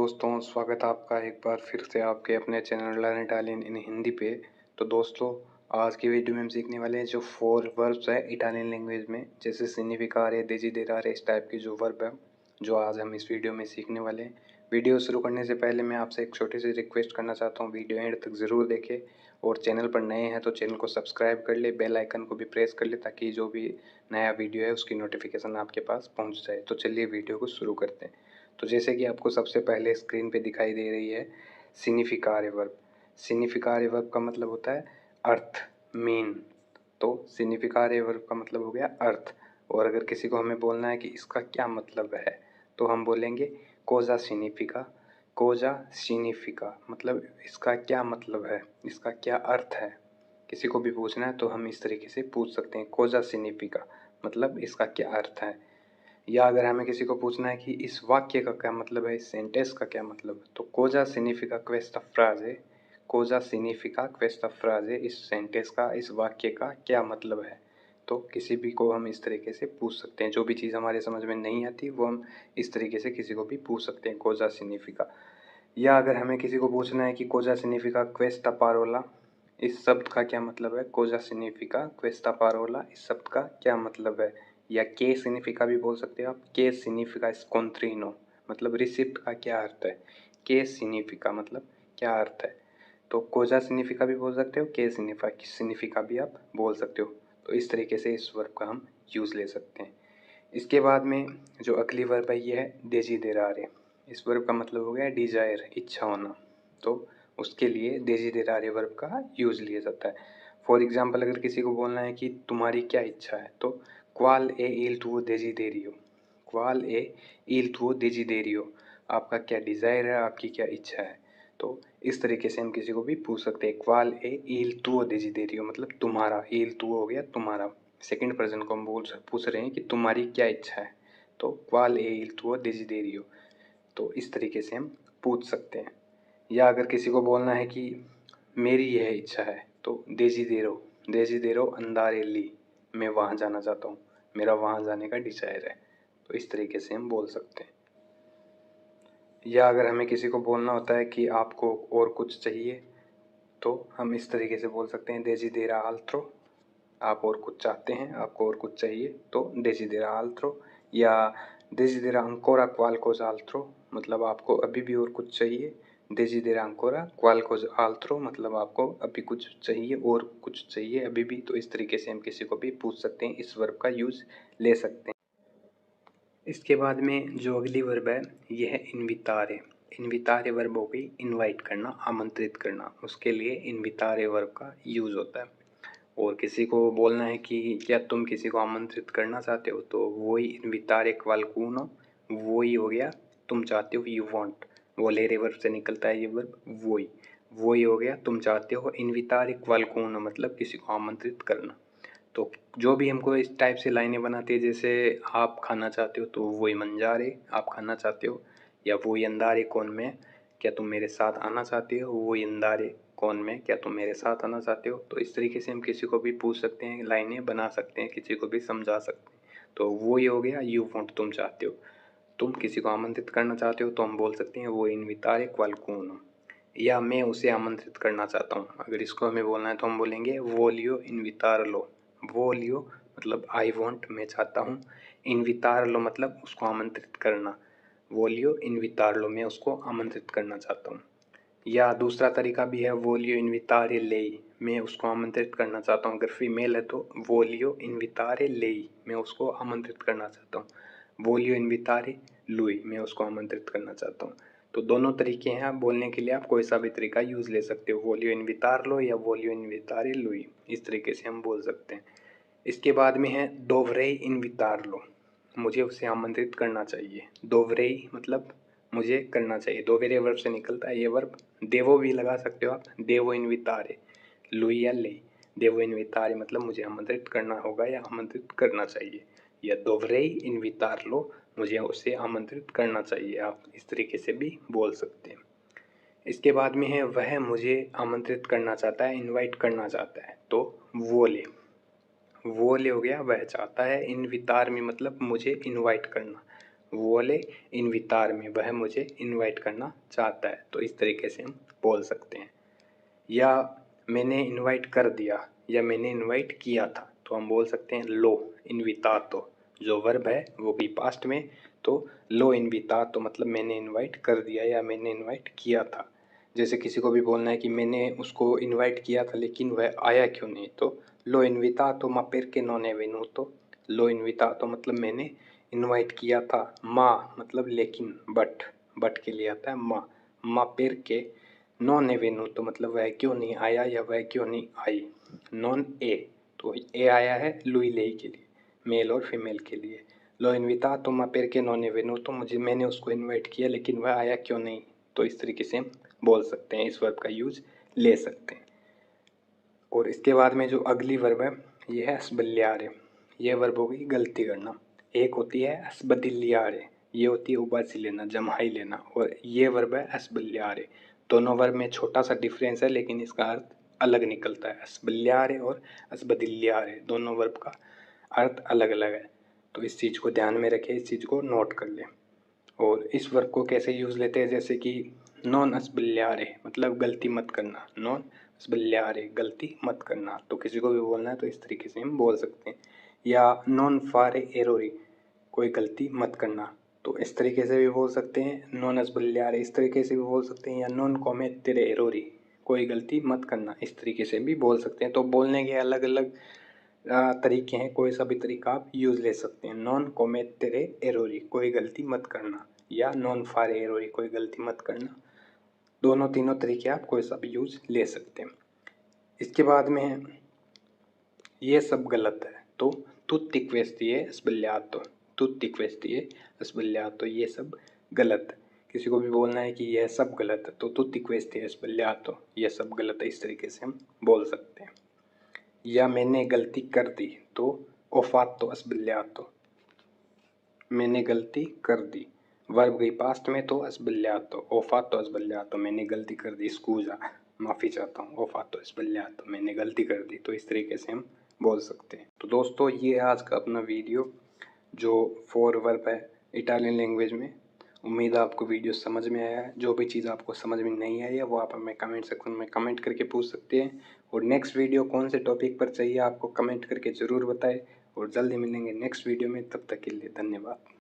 दोस्तों, स्वागत है आपका एक बार फिर से आपके अपने चैनल लर्न इटालियन इन हिंदी पे। तो दोस्तों, आज की वीडियो में हम सीखने वाले हैं जो 4 वर्ब्स है इटालियन लैंग्वेज में, जैसे सिग्निफिकारे, डेसिडेरारे, इस टाइप की जो वर्ब है जो आज हम इस वीडियो में सीखने वाले हैं। वीडियो शुरू करने से पहले मैं आपसे एक छोटी सी रिक्वेस्ट करना चाहता हूँ, वीडियो एंड तक ज़रूर देखें और चैनल पर नए हैं तो चैनल को सब्सक्राइब कर ले, बेल आइकन को भी प्रेस कर ले ताकि जो भी नया वीडियो है उसकी नोटिफिकेशन आपके पास पहुँच जाए। तो चलिए वीडियो को शुरू करते हैं। तो जैसे कि आपको सबसे पहले स्क्रीन पे दिखाई दे रही है सिग्निफिकारे वर्ब। सिग्निफिकारे वर्ब का मतलब होता है अर्थ, मीन। तो सिग्निफिकारे वर्ब का मतलब हो गया अर्थ। और अगर किसी को हमें बोलना है कि इसका क्या मतलब है तो हम बोलेंगे कोजा सिग्निफिका। कोजा सिग्निफिका मतलब इसका क्या मतलब है, इसका क्या अर्थ है। किसी को भी पूछना है तो हम इस तरीके से पूछ सकते हैं, कोजा सिग्निफिका मतलब इसका क्या अर्थ है। या अगर हमें किसी को पूछना है कि इस वाक्य का क्या मतलब है, इस सेंटेंस का क्या मतलब है, तो कोजा सिग्निफिका क्वेस्टा फ्राजे। कोजा सिग्निफिका क्वेस्टा फ्राजे, इस सेंटेंस का, इस वाक्य का क्या मतलब है। तो किसी भी को हम इस तरीके से पूछ सकते हैं, जो भी चीज़ हमारे समझ में नहीं आती वो हम इस तरीके से किसी को भी पूछ सकते हैं, कोजा सिग्निफिका। या अगर हमें किसी को पूछना है कि कोजा सिग्निफिका क्वेस्टा पारोला, इस शब्द का क्या मतलब है। कोजा सिग्निफिका क्वेस्टा पारोला, इस शब्द का क्या मतलब है। या के सिग्निफिका भी बोल सकते हो आप, के सिग्निफिका स्कॉन्ट्रीनो मतलब रिसिप्ट का क्या अर्थ है। के सिग्निफिका मतलब क्या अर्थ है। तो कोजा सिग्निफिका भी बोल सकते हो, के सिग्निफिका भी आप बोल सकते हो। तो इस तरीके से इस वर्ब का हम यूज़ ले सकते हैं। इसके बाद में जो अगली वर्ब है ये है डेजिडेरारे। इस वर्ब का मतलब हो गया डिजायर, इच्छा होना। तो उसके लिए डेजिडेरारे वर्ब का यूज़ लिया जाता है। फॉर एग्जाम्पल अगर किसी को बोलना है कि तुम्हारी क्या इच्छा है तो क्वाल ए इल तुओ डेजिडेरियो। क्वाल ए इल तुओ डेजिडेरियो, आपका क्या डिज़ायर है, आपकी क्या इच्छा है। तो इस तरीके से हम किसी को भी पूछ सकते हैं, क्वाल ए इल तुओ डेजिडेरियो मतलब तुम्हारा, इल तुओ हो गया तुम्हारा। सेकंड पर्सन को हम पूछ रहे हैं कि तुम्हारी क्या इच्छा है, तो क्वाल ए इल तुओ डेजिडेरियो। तो इस तरीके से हम पूछ सकते हैं। या अगर किसी को बोलना है कि मेरी यह इच्छा है तो डेजिडेरो अंदारे ली, मैं वहाँ जाना चाहता हूँ, मेरा वहाँ जाने का डिज़ायर है। तो इस तरीके से हम बोल सकते हैं। या अगर हमें किसी को बोलना होता है कि आपको और कुछ चाहिए तो हम इस तरीके से बोल सकते हैं, डेजिडेरा आल्त्रो। आप और कुछ चाहते हैं, आपको और कुछ चाहिए तो डेजिडेरा आल्त्रो। या डेजिडेरा अंकोरा क्वाल्कोसा आल्त्रो मतलब आपको अभी भी और कुछ चाहिए। डेजिडेरा अंकोरा क्वाल्कोसा आल्त्रो मतलब आपको अभी कुछ चाहिए, और कुछ चाहिए अभी भी। तो इस तरीके से हम किसी को भी पूछ सकते हैं, इस वर्ब का यूज़ ले सकते हैं। इसके बाद में जो अगली वर्ब है ये है इनवितारे। इनवितारे वर्ब हो गई इनवाइट करना, आमंत्रित करना। उसके लिए इनवितारे वर्ब का यूज़ होता है। और किसी को बोलना है कि क्या तुम किसी को आमंत्रित करना चाहते हो तो वही इनवितारे क्वाल्कुनो, वही हो गया तुम चाहते हो, यू वांट। वोलेरे वर्ब से निकलता है ये वर्ब, वही वही हो गया तुम चाहते हो। इनवितारे क्वाल्कुनो मतलब किसी को आमंत्रित करना। तो जो भी हमको इस टाइप से लाइनें बनाती है, जैसे आप खाना चाहते हो तो वही मंजारे, आप खाना चाहते हो। या वही अंदारे कौन में, क्या तुम मेरे साथ आना चाहते हो, वही अंदारे कौन में, क्या तुम मेरे साथ आना चाहते हो। तो इस तरीके से हम किसी को भी पूछ सकते हैं, लाइनें बना सकते हैं, किसी को भी समझा सकते हैं। तो वो ही हो गया यू वांट, तुम चाहते हो। तुम किसी को आमंत्रित करना चाहते हो तो हम बोल सकते हैं वो इनवितारे क्वाल्कुनो। या मैं उसे आमंत्रित करना चाहता हूँ, अगर इसको हमें बोलना है तो हम बोलेंगे वोलियो इनवितारलो। वोलियो मतलब आई वॉन्ट, मैं चाहता हूँ। इनवितारलो मतलब उसको आमंत्रित करना। वोलियो इनवितारलो, मैं उसको आमंत्रित करना चाहता हूँ। या दूसरा तरीका भी है वोलियो इनवितारे लेई, मैं उसको आमंत्रित करना चाहता हूँ। अगर फीमेल है तो वोलियो इनवितारे लेई, मैं उसको आमंत्रित करना चाहता हूँ। वोलियो इनवितारे लुई, मैं उसको आमंत्रित करना चाहता हूँ। तो दोनों तरीके हैं, आप बोलने के लिए आप कोई सा भी तरीका यूज़ ले सकते हो, वोलियो इनवितार लो या वोलियो इनवितारे लुई, इस तरीके से हम बोल सकते हैं। इसके बाद में है दोवरेई इनवितार लो, मुझे उसे आमंत्रित करना चाहिए। दोवरेई मतलब मुझे करना चाहिए, दोवेरे वर्ब से निकलता है ये वर्ब। देवो भी लगा सकते हो आप, देवो इनवितारे लुई या ले। देवो इनवितारे मतलब मुझे आमंत्रित करना होगा या आमंत्रित करना चाहिए। या दोवरेई इनवितार लो, मुझे उसे आमंत्रित करना चाहिए, आप इस तरीके से भी बोल सकते हैं। इसके बाद में है वह मुझे आमंत्रित करना चाहता है, इनवाइट करना चाहता है, तो वो ले हो गया वह चाहता है। इनवितार में मतलब मुझे इनवाइट करना, vuole invitarmi, वह मुझे इनवाइट करना चाहता है। तो इस तरीके से हम बोल सकते हैं। या मैंने इनवाइट कर दिया या मैंने इनवाइट किया था, तो हम बोल सकते हैं लो इनवितातो। जो वर्ब है वो भी पास्ट में, तो लो इनवितातो मतलब मैंने इनवाइट कर दिया या मैंने इनवाइट किया था। जैसे किसी को भी बोलना है कि मैंने उसको इनवाइट किया था लेकिन वह आया क्यों नहीं, तो लो इनवितातो ma perché non è venuto। लो इनवितातो मतलब मैंने इनवाइट किया था, मा मतलब लेकिन, बट के लिए आता है मा perché non è venuto मतलब वह क्यों नहीं आया या वह क्यों नहीं आई। नॉन ए, तो ए आया है लुई लेई के लिए, मेल और फीमेल के लिए। लो इनवितातो ma perché non è venuto मैंने उसको इनवाइट किया लेकिन वह आया क्यों नहीं। तो इस तरीके से हम बोल सकते हैं, इस वर्ब का यूज ले सकते हैं। और इसके बाद में जो अगली वर्ब है ये है स्बल्यारे। ये वर्ब होगी गलती करना। एक होती है स्बदिल्यारे, ये होती है उबासी लेना, जम्हाई लेना, और ये वर्ब है स्बल्यारे। दोनों वर्ब में छोटा सा डिफरेंस है लेकिन इसका अर्थ अलग निकलता है। स्बल्यारे और स्बदिल्यारे दोनों वर्ब का अर्थ अलग अलग है, तो इस चीज़ को ध्यान में रखें, इस चीज़ को नोट कर लें। और इस वर्ब को कैसे यूज़ लेते हैं, जैसे कि नॉन अस्बल्यारे मतलब गलती मत करना, नॉन अस्बल्यारे गलती मत करना। तो किसी को भी बोलना है तो इस तरीके से हम बोल सकते हैं। या नॉन फारे एरोरी, कोई गलती मत करना, तो इस तरीके से भी बोल सकते हैं। नॉन अस्बल्यारे इस तरीके से भी बोल सकते हैं। या नॉन कॉमेत्तेरे एरोरी, कोई गलती मत करना, इस तरीके से भी बोल सकते हैं। तो बोलने के अलग अलग तरीके हैं, कोई सा भी तरीका आप यूज़ ले सकते हैं। नॉन कॉमेत्तेरे एरोरी कोई गलती मत करना, या नॉन फारे एरोरी कोई गलती मत करना, दोनों तीनों तरीके आप कोई सा भी यूज ले सकते हैं। इसके बाद में है ये सब गलत है, तो तुत्ति क्वेस्ती है स्बल्यातो, तुत्ति क्वेस्ती है स्बल्यातो, ये सब गलत है। किसी को भी बोलना है कि यह सब गलत है तो तुत्ति क्वेस्ती है स्बल्यातो, यह सब गलत है, इस तरीके से हम बोल सकते हैं। या मैंने गलती कर दी, तो ओ fatto sbagliato, मैंने गलती कर दी। वर्ब गई पास्ट में तो sbagliato, ओ fatto sbagliato, मैंने गलती कर दी। स्कूजा माफ़ी चाहता हूँ, ओ fatto sbagliato मैंने गलती कर दी। तो इस तरीके से हम बोल सकते हैं। तो दोस्तों ये आज का अपना वीडियो जो 4 वर्ब है इटालियन लैंग्वेज में। उम्मीद है आपको वीडियो समझ में आया है। जो भी चीज़ आपको समझ में नहीं आई है वो आप हमें कमेंट सेक्शन में कमेंट करके पूछ सकते हैं। और नेक्स्ट वीडियो कौन से टॉपिक पर चाहिए आपको कमेंट करके ज़रूर बताएं। और जल्दी मिलेंगे नेक्स्ट वीडियो में, तब तक के लिए धन्यवाद।